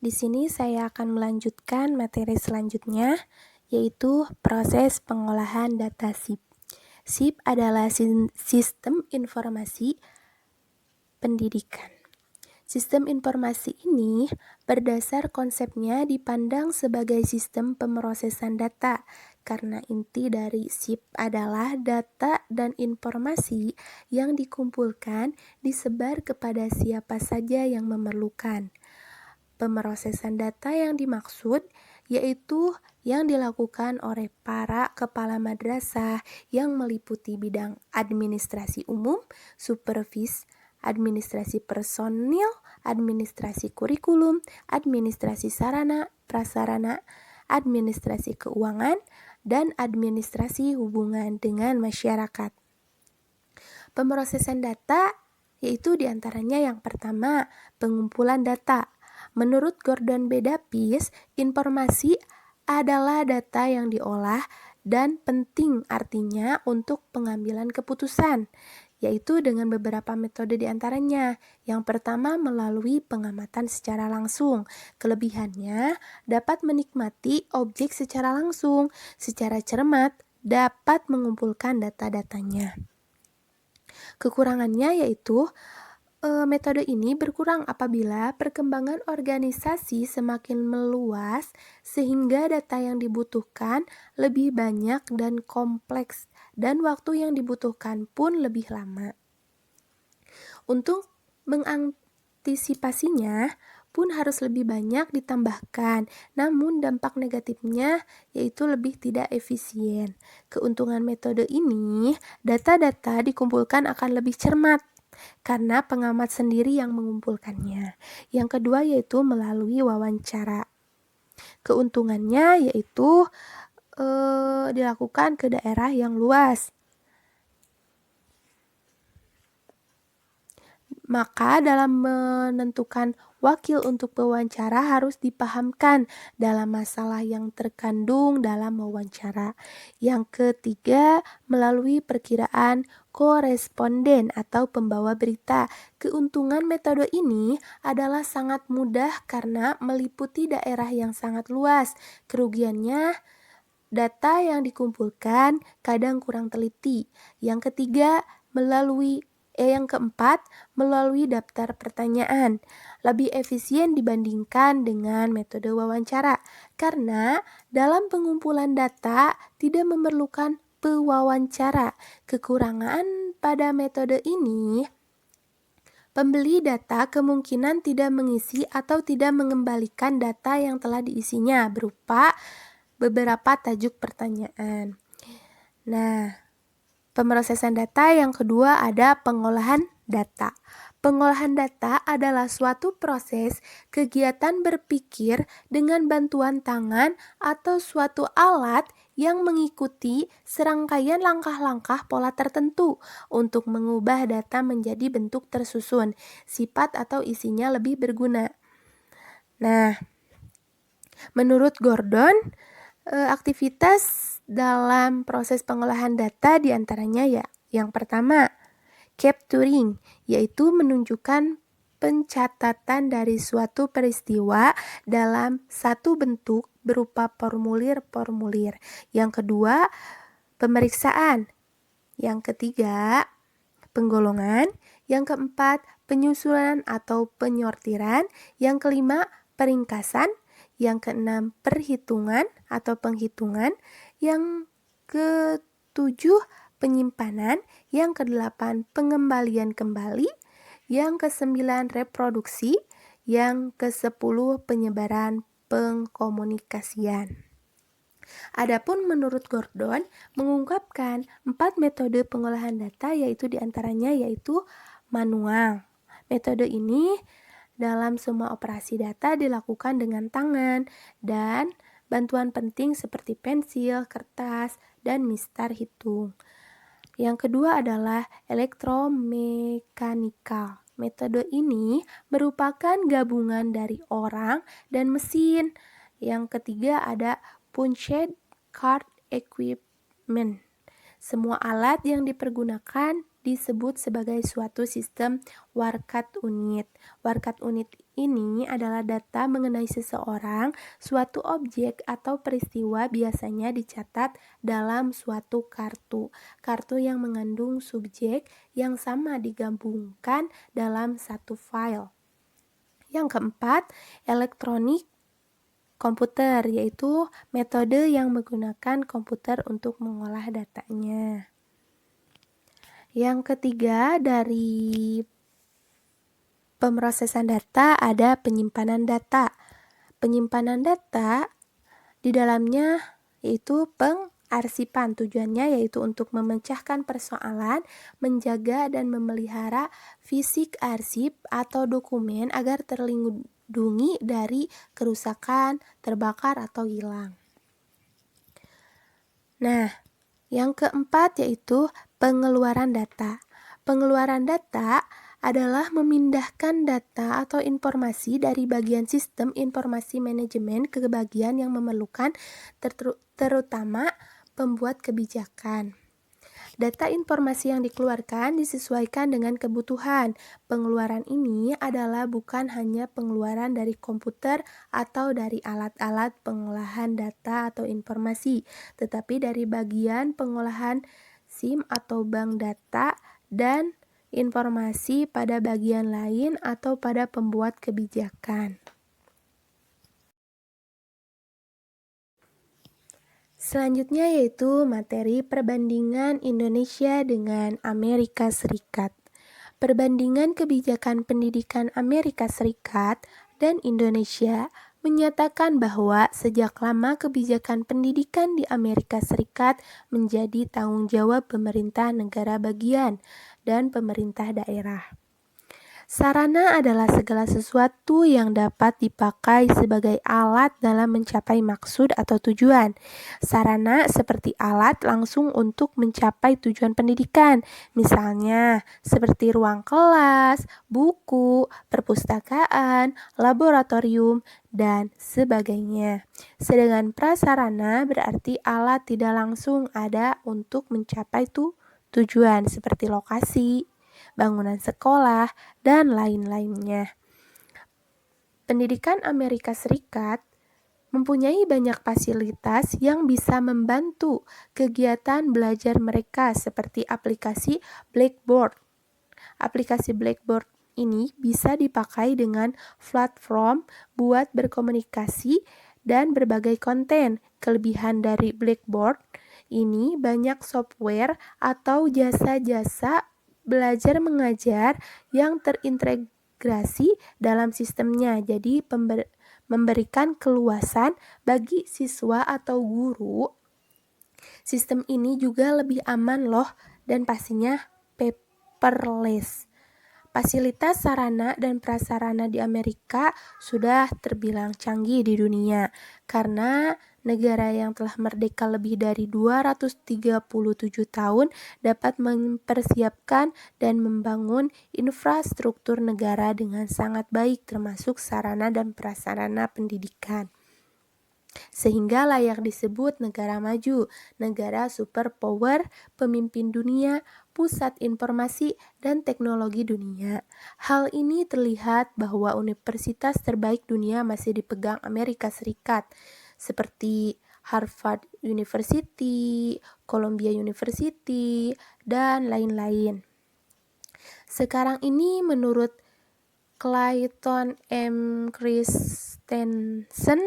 Di sini saya akan melanjutkan materi selanjutnya, yaitu proses pengolahan data SIP. SIP adalah sistem informasi pendidikan. Sistem informasi ini berdasar konsepnya dipandang sebagai sistem pemrosesan data, karena inti dari SIP adalah data dan informasi yang dikumpulkan disebar kepada siapa saja yang memerlukan. Pemrosesan data yang dimaksud yaitu yang dilakukan oleh para kepala madrasah yang meliputi bidang administrasi umum, supervis, administrasi personil, administrasi kurikulum, administrasi sarana, prasarana, administrasi keuangan, dan administrasi hubungan dengan masyarakat. Pemrosesan data yaitu diantaranya yang pertama, pengumpulan data. Menurut Gordon B. Davis, informasi adalah data yang diolah dan penting artinya untuk pengambilan keputusan, yaitu dengan beberapa metode diantaranya. Yang pertama, melalui pengamatan secara langsung. Kelebihannya, dapat menikmati objek secara langsung, secara cermat, dapat mengumpulkan data-datanya. Kekurangannya yaitu metode ini berkurang apabila perkembangan organisasi semakin meluas sehingga data yang dibutuhkan lebih banyak dan kompleks dan waktu yang dibutuhkan pun lebih lama. Untuk mengantisipasinya pun harus lebih banyak ditambahkan, namun dampak negatifnya yaitu lebih tidak efisien. Keuntungan metode ini, data-data dikumpulkan akan lebih cermat karena pengamat sendiri yang mengumpulkannya. Yang kedua yaitu melalui wawancara. Keuntungannya yaitu dilakukan ke daerah yang luas. Maka dalam menentukan wakil untuk wawancara harus dipahamkan dalam masalah yang terkandung dalam wawancara. Yang ketiga, melalui perkiraan koresponden atau pembawa berita. Keuntungan metode ini adalah sangat mudah karena meliputi daerah yang sangat luas. Kerugiannya, data yang dikumpulkan kadang kurang teliti. Yang ketiga, yang keempat, melalui daftar pertanyaan. Lebih efisien dibandingkan dengan metode wawancara, karena dalam pengumpulan data tidak memerlukan pewawancara. Kekurangan pada metode ini, pembeli data kemungkinan tidak mengisi atau tidak mengembalikan data yang telah diisinya berupa beberapa tajuk pertanyaan. Nah, pemrosesan data yang kedua ada pengolahan data. Pengolahan data adalah suatu proses kegiatan berpikir dengan bantuan tangan atau suatu alat yang mengikuti serangkaian langkah-langkah pola tertentu untuk mengubah data menjadi bentuk tersusun, sifat atau isinya lebih berguna. Nah, menurut Gordon, aktivitas dalam proses pengolahan data diantaranya ya, yang pertama, capturing, yaitu menunjukkan pencatatan dari suatu peristiwa dalam satu bentuk berupa formulir-formulir. Yang kedua, pemeriksaan. Yang ketiga, penggolongan. Yang keempat, penyusunan atau penyortiran. Yang kelima, peringkasan. Yang keenam, perhitungan atau penghitungan. Yang ketujuh, penyimpanan. Yang kedelapan, pengembalian kembali. Yang kesembilan, reproduksi. Yang kesepuluh, penyebaran pengkomunikasian. Adapun menurut Gordon mengungkapkan 4 metode pengolahan data yaitu diantaranya yaitu manual. Metode ini dalam semua operasi data dilakukan dengan tangan dan bantuan penting seperti pensil, kertas, dan mistar hitung. Yang kedua adalah elektromekanikal. Metode ini merupakan gabungan dari orang dan mesin. Yang ketiga ada punched card equipment. Semua alat yang dipergunakan disebut sebagai suatu sistem warkat unit. Warkat unit ini adalah data mengenai seseorang, suatu objek atau peristiwa biasanya dicatat dalam suatu kartu. Kartu yang mengandung subjek yang sama digabungkan dalam satu file. Yang keempat, elektronik komputer, yaitu metode yang menggunakan komputer untuk mengolah datanya. Yang ketiga, dari pemrosesan data ada penyimpanan data. Penyimpanan data di dalamnya yaitu pengarsipan. Tujuannya yaitu untuk memecahkan persoalan, menjaga dan memelihara fisik arsip atau dokumen agar terlindungi dari kerusakan, terbakar atau hilang. Nah, yang keempat yaitu pengeluaran data. Pengeluaran data adalah memindahkan data atau informasi dari bagian sistem informasi manajemen ke bagian yang memerlukan, terutama pembuat kebijakan. Data informasi yang dikeluarkan disesuaikan dengan kebutuhan. Pengeluaran ini adalah bukan hanya pengeluaran dari komputer atau dari alat-alat pengolahan data atau informasi, tetapi dari bagian pengolahan SIM atau bank data dan informasi pada bagian lain atau pada pembuat kebijakan. Selanjutnya yaitu materi perbandingan Indonesia dengan Amerika Serikat. Perbandingan kebijakan pendidikan Amerika Serikat dan Indonesia menyatakan bahwa sejak lama kebijakan pendidikan di Amerika Serikat menjadi tanggung jawab pemerintah negara bagian dan pemerintah daerah. Sarana adalah segala sesuatu yang dapat dipakai sebagai alat dalam mencapai maksud atau tujuan. Sarana seperti alat langsung untuk mencapai tujuan pendidikan, misalnya seperti ruang kelas, buku, perpustakaan, laboratorium, dan sebagainya. Sedangkan prasarana berarti alat tidak langsung ada untuk mencapai tujuan seperti lokasi, bangunan sekolah, dan lain-lainnya. Pendidikan Amerika Serikat mempunyai banyak fasilitas yang bisa membantu kegiatan belajar mereka seperti aplikasi Blackboard. Aplikasi Blackboard ini bisa dipakai dengan platform buat berkomunikasi dan berbagai konten. Kelebihan dari Blackboard ini banyak software atau jasa-jasa belajar mengajar yang terintegrasi dalam sistemnya. Jadi memberikan keluasan bagi siswa atau guru. Sistem ini juga lebih aman loh dan pastinya paperless. Fasilitas sarana dan prasarana di Amerika sudah terbilang canggih di dunia karena negara yang telah merdeka lebih dari 237 tahun dapat mempersiapkan dan membangun infrastruktur negara dengan sangat baik termasuk sarana dan prasarana pendidikan. Sehingga layak disebut negara maju, negara superpower, pemimpin dunia, pusat informasi dan teknologi dunia. Hal ini terlihat bahwa universitas terbaik dunia masih dipegang Amerika Serikat, seperti Harvard University, Columbia University, dan lain-lain. Sekarang ini menurut Clayton M. Christensen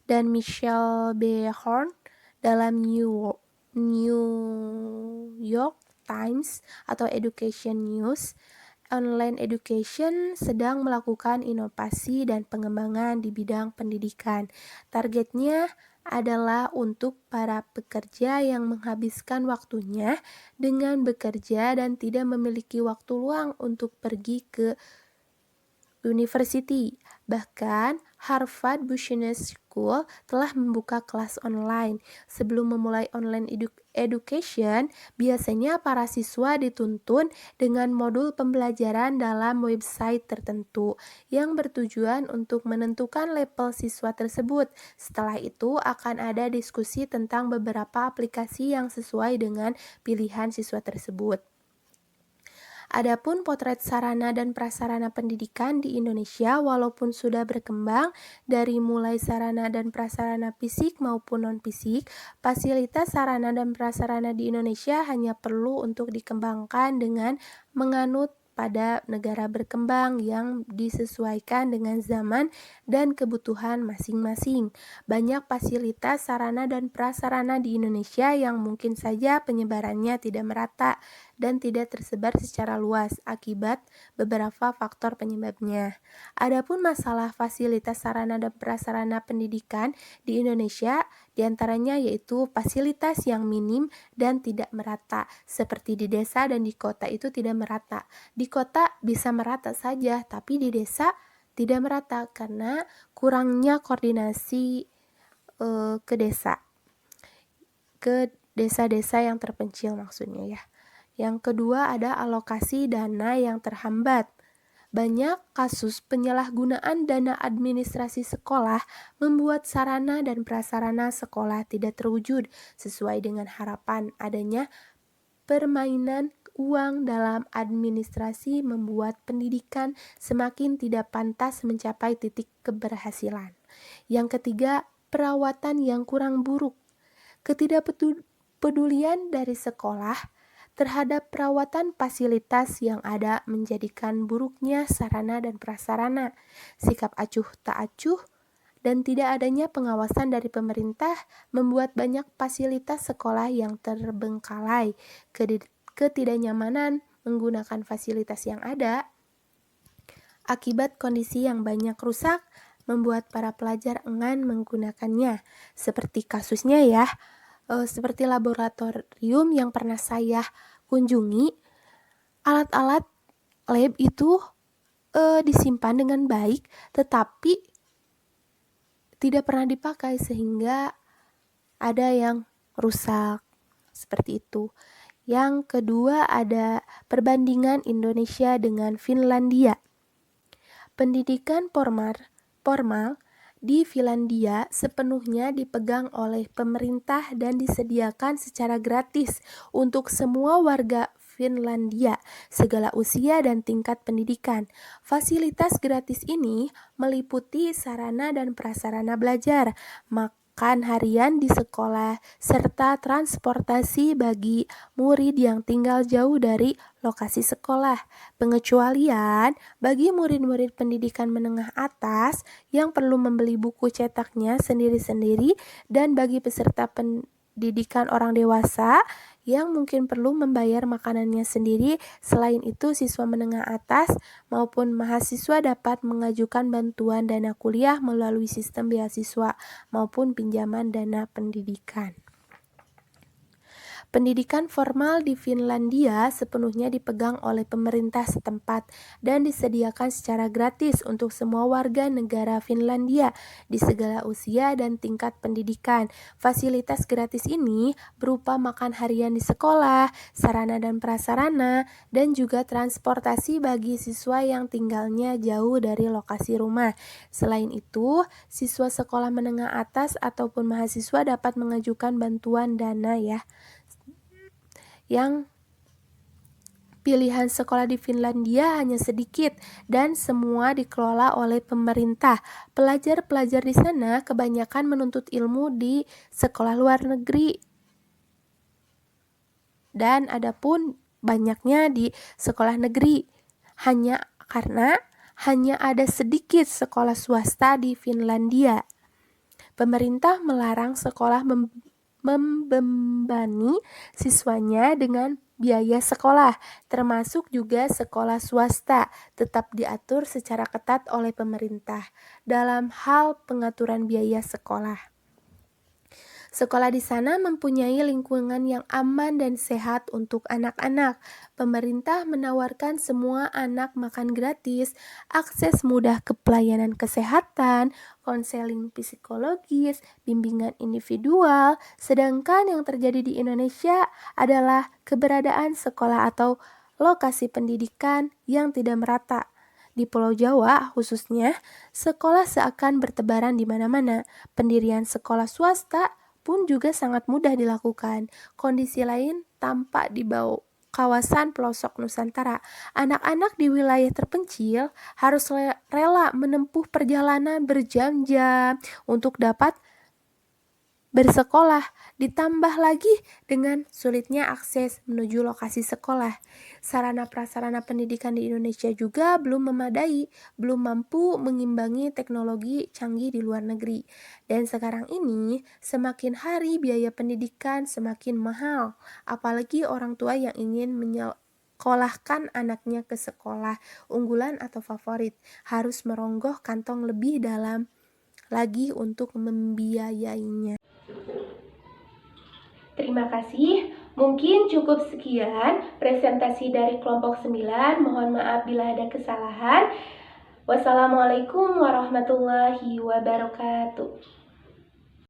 dan Michelle B. Horn dalam New York Times atau Education News, online education sedang melakukan inovasi dan pengembangan di bidang pendidikan. Targetnya adalah untuk para pekerja yang menghabiskan waktunya dengan bekerja dan tidak memiliki waktu luang untuk pergi ke university. Bahkan Harvard Business School telah membuka kelas online. Sebelum memulai online education, biasanya para siswa dituntun dengan modul pembelajaran dalam website tertentu yang bertujuan untuk menentukan level siswa tersebut. Setelah itu akan ada diskusi tentang beberapa aplikasi yang sesuai dengan pilihan siswa tersebut. Adapun potret sarana dan prasarana pendidikan di Indonesia walaupun sudah berkembang dari mulai sarana dan prasarana fisik maupun non-fisik, fasilitas sarana dan prasarana di Indonesia hanya perlu untuk dikembangkan dengan menganut pada negara berkembang yang disesuaikan dengan zaman dan kebutuhan masing-masing. Banyak fasilitas sarana dan prasarana di Indonesia yang mungkin saja penyebarannya tidak merata dan tidak tersebar secara luas akibat beberapa faktor penyebabnya. Adapun masalah fasilitas sarana dan prasarana pendidikan di Indonesia diantaranya yaitu fasilitas yang minim dan tidak merata, seperti di desa dan di kota itu tidak merata. Di kota bisa merata saja, tapi di desa tidak merata karena kurangnya koordinasi ke desa-desa yang terpencil maksudnya ya. Yang kedua ada alokasi dana yang terhambat. Banyak kasus penyalahgunaan dana administrasi sekolah membuat sarana dan prasarana sekolah tidak terwujud sesuai dengan harapan. Adanya permainan uang dalam administrasi membuat pendidikan semakin tidak pantas mencapai titik keberhasilan. Yang ketiga, perawatan yang kurang buruk. Ketidakpedulian dari sekolah terhadap perawatan fasilitas yang ada menjadikan buruknya sarana dan prasarana, sikap acuh tak acuh, dan tidak adanya pengawasan dari pemerintah membuat banyak fasilitas sekolah yang terbengkalai. Ketidaknyamanan menggunakan fasilitas yang ada akibat kondisi yang banyak rusak membuat para pelajar enggan menggunakannya. Seperti kasusnya ya, seperti laboratorium yang pernah saya kunjungi, alat-alat lab itu disimpan dengan baik, tetapi tidak pernah dipakai sehingga ada yang rusak, seperti itu. Yang kedua ada perbandingan Indonesia dengan Finlandia. Pendidikan formal di Finlandia sepenuhnya dipegang oleh pemerintah dan disediakan secara gratis untuk semua warga Finlandia, segala usia dan tingkat pendidikan. Fasilitas gratis ini meliputi sarana dan prasarana belajar, makan harian di sekolah, serta transportasi bagi murid yang tinggal jauh dari lokasi sekolah. Pengecualian bagi murid-murid pendidikan menengah atas yang perlu membeli buku cetaknya sendiri-sendiri dan bagi peserta pendidikan orang dewasa yang mungkin perlu membayar makanannya sendiri. Selain itu, siswa menengah atas maupun mahasiswa dapat mengajukan bantuan dana kuliah melalui sistem beasiswa maupun pinjaman dana pendidikan. Pendidikan formal di Finlandia sepenuhnya dipegang oleh pemerintah setempat dan disediakan secara gratis untuk semua warga negara Finlandia di segala usia dan tingkat pendidikan. Fasilitas gratis ini berupa makan harian di sekolah, sarana dan prasarana, dan juga transportasi bagi siswa yang tinggalnya jauh dari lokasi rumah. Selain itu, siswa sekolah menengah atas ataupun mahasiswa dapat mengajukan bantuan dana ya. Yang pilihan sekolah di Finlandia hanya sedikit dan semua dikelola oleh pemerintah. Pelajar-pelajar di sana kebanyakan menuntut ilmu di sekolah luar negeri. Dan adapun banyaknya di sekolah negeri karena hanya ada sedikit sekolah swasta di Finlandia. Pemerintah melarang sekolah membebani siswanya dengan biaya sekolah, termasuk juga sekolah swasta, tetap diatur secara ketat oleh pemerintah dalam hal pengaturan biaya sekolah. Sekolah di sana mempunyai lingkungan yang aman dan sehat untuk anak-anak. Pemerintah menawarkan semua anak makan gratis, akses mudah ke pelayanan kesehatan, konseling psikologis, bimbingan individual. Sedangkan yang terjadi di Indonesia adalah keberadaan sekolah atau lokasi pendidikan yang tidak merata. Di Pulau Jawa khususnya, sekolah seakan bertebaran di mana-mana. Pendirian sekolah swasta pun juga sangat mudah dilakukan. Kondisi lain tampak di bawah kawasan pelosok Nusantara. Anak-anak di wilayah terpencil harus rela menempuh perjalanan berjam-jam untuk dapat bersekolah, ditambah lagi dengan sulitnya akses menuju lokasi sekolah. Sarana prasarana pendidikan di Indonesia juga belum memadai, belum mampu mengimbangi teknologi canggih di luar negeri. Dan sekarang ini, semakin hari biaya pendidikan semakin mahal, apalagi orang tua yang ingin menyekolahkan anaknya ke sekolah unggulan atau favorit, harus merogoh kantong lebih dalam lagi untuk membiayainya. Terima kasih. Mungkin cukup sekian presentasi dari kelompok 9. Mohon maaf bila ada kesalahan. Wassalamualaikum warahmatullahi wabarakatuh.